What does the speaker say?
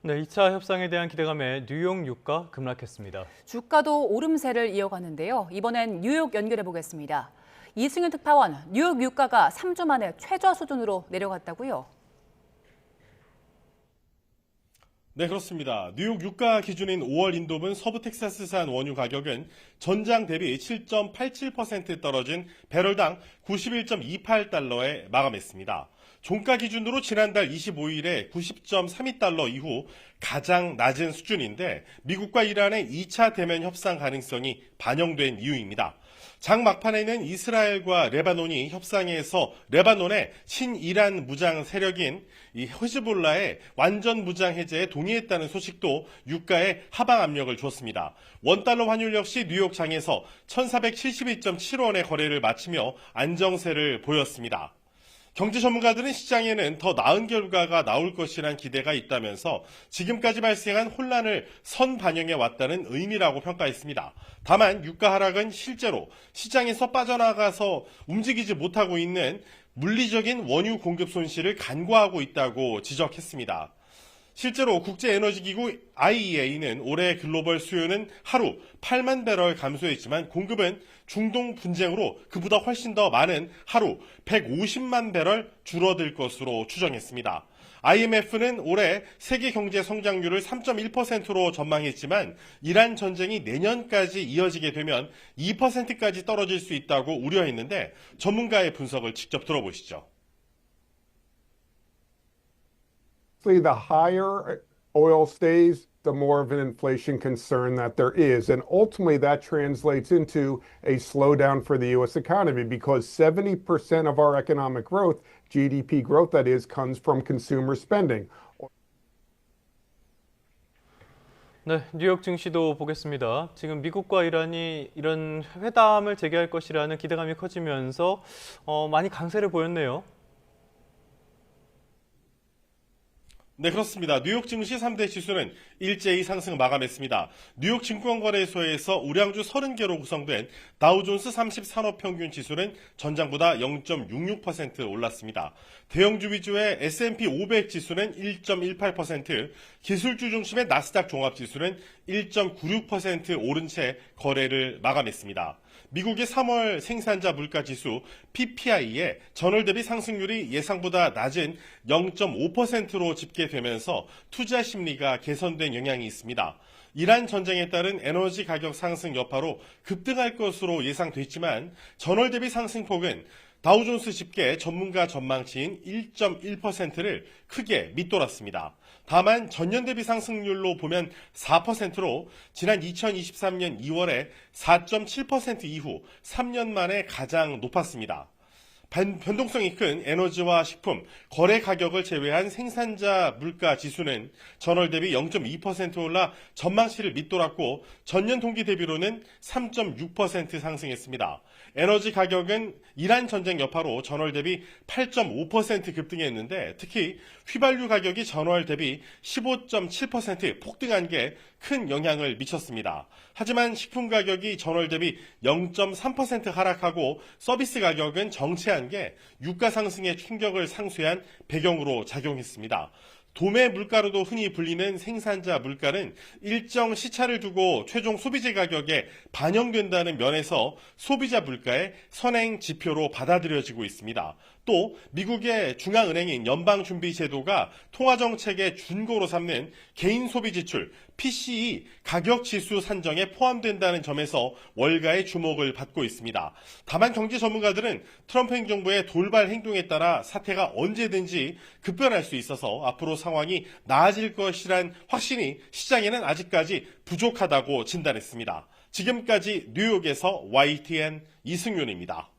네, 2차 협상에 대한 기대감에 뉴욕 유가 급락했습니다. 주가도 오름세를 이어가는데요. 이번엔 뉴욕 연결해 보겠습니다. 이승윤 특파원, 뉴욕 유가가 3주 만에 최저 수준으로 내려갔다고요? 네, 그렇습니다. 뉴욕 유가 기준인 5월 인도분 서부 텍사스산 원유 가격은 전장 대비 7.87% 떨어진 배럴당 91.28달러에 마감했습니다. 종가 기준으로 지난달 25일에 90.32달러 이후 가장 낮은 수준인데 미국과 이란의 2차 대면 협상 가능성이 반영된 이유입니다. 장 막판에는 이스라엘과 레바논이 협상에서 레바논의 친이란 무장 세력인 이 히즈볼라의 완전 무장 해제에 동의했다는 소식도 유가에 하방 압력을 줬습니다. 원달러 환율 역시 뉴욕장에서 1472.7원의 거래를 마치며 안정세를 보였습니다. 경제 전문가들은 시장에는 더 나은 결과가 나올 것이란 기대가 있다면서 지금까지 발생한 혼란을 선반영해 왔다는 의미라고 평가했습니다. 다만 유가 하락은 실제로 시장에서 빠져나가서 움직이지 못하고 있는 물리적인 원유 공급 손실을 간과하고 있다고 지적했습니다. 실제로 국제에너지기구 IEA는 올해 글로벌 수요는 하루 8만 배럴 감소했지만 공급은 중동 분쟁으로 그보다 훨씬 더 많은 하루 150만 배럴 줄어들 것으로 추정했습니다. IMF는 올해 세계 경제 성장률을 3.1%로 전망했지만 이란 전쟁이 내년까지 이어지게 되면 2%까지 떨어질 수 있다고 우려했는데 전문가의 분석을 직접 들어보시죠. The higher oil stays, the more of an inflation concern that there is. And ultimately, that translates into a slowdown for the U.S. economy because 70% of our economic growth, GDP growth that is, comes from consumer spending. 네, 뉴욕 증시도 보겠습니다. 지금 미국과 이란이 이런 회담을 재개할 것이라는 기대감이 커지면서 많이 강세를 보였네요. 네, 그렇습니다. 뉴욕 증시 3대 지수는 일제히 상승 마감했습니다. 뉴욕 증권거래소에서 우량주 30개로 구성된 다우존스 30 산업평균 지수는 전장보다 0.66% 올랐습니다. 대형주 위주의 S&P 500 지수는 1.18%, 기술주 중심의 나스닥 종합지수는 1.96% 오른 채 거래를 마감했습니다. 미국의 3월 생산자 물가지수 PPI의 전월 대비 상승률이 예상보다 낮은 0.5%로 집계되면서 투자 심리가 개선된 영향이 있습니다. 이란 전쟁에 따른 에너지 가격 상승 여파로 급등할 것으로 예상됐지만 전월 대비 상승폭은 다우존스 집계 전문가 전망치인 1.1%를 크게 밑돌았습니다. 다만 전년 대비 상승률로 보면 4%로 지난 2023년 2월에 4.7% 이후 3년 만에 가장 높았습니다. 변동성이 큰 에너지와 식품, 거래 가격을 제외한 생산자 물가 지수는 전월 대비 0.2% 올라 전망치를 밑돌았고 전년 동기 대비로는 3.6% 상승했습니다. 에너지 가격은 이란 전쟁 여파로 전월 대비 8.5% 급등했는데 특히 휘발유 가격이 전월 대비 15.7% 폭등한 게 큰 영향을 미쳤습니다. 하지만 식품 가격이 전월 대비 0.3% 하락하고 서비스 가격은 정체한 게 유가 상승의 충격을 상쇄한 배경으로 작용했습니다. 도매 물가로도 흔히 불리는 생산자 물가는 일정 시차를 두고 최종 소비재 가격에 반영된다는 면에서 소비자 물가의 선행 지표로 받아들여지고 있습니다. 또 미국의 중앙은행인 연방준비제도가 통화정책의 준고로 삼는 개인 소비 지출 PCE 가격지수 산정에 포함된다는 점에서 월가의 주목을 받고 있습니다. 다만 경제 전문가들은 트럼프 행정부의 돌발 행동에 따라 사태가 언제든지 급변할 수 있어서 앞으로 상황이 나아질 것이란 확신이 시장에는 아직까지 부족하다고 진단했습니다. 지금까지 뉴욕에서 YTN 이승윤입니다.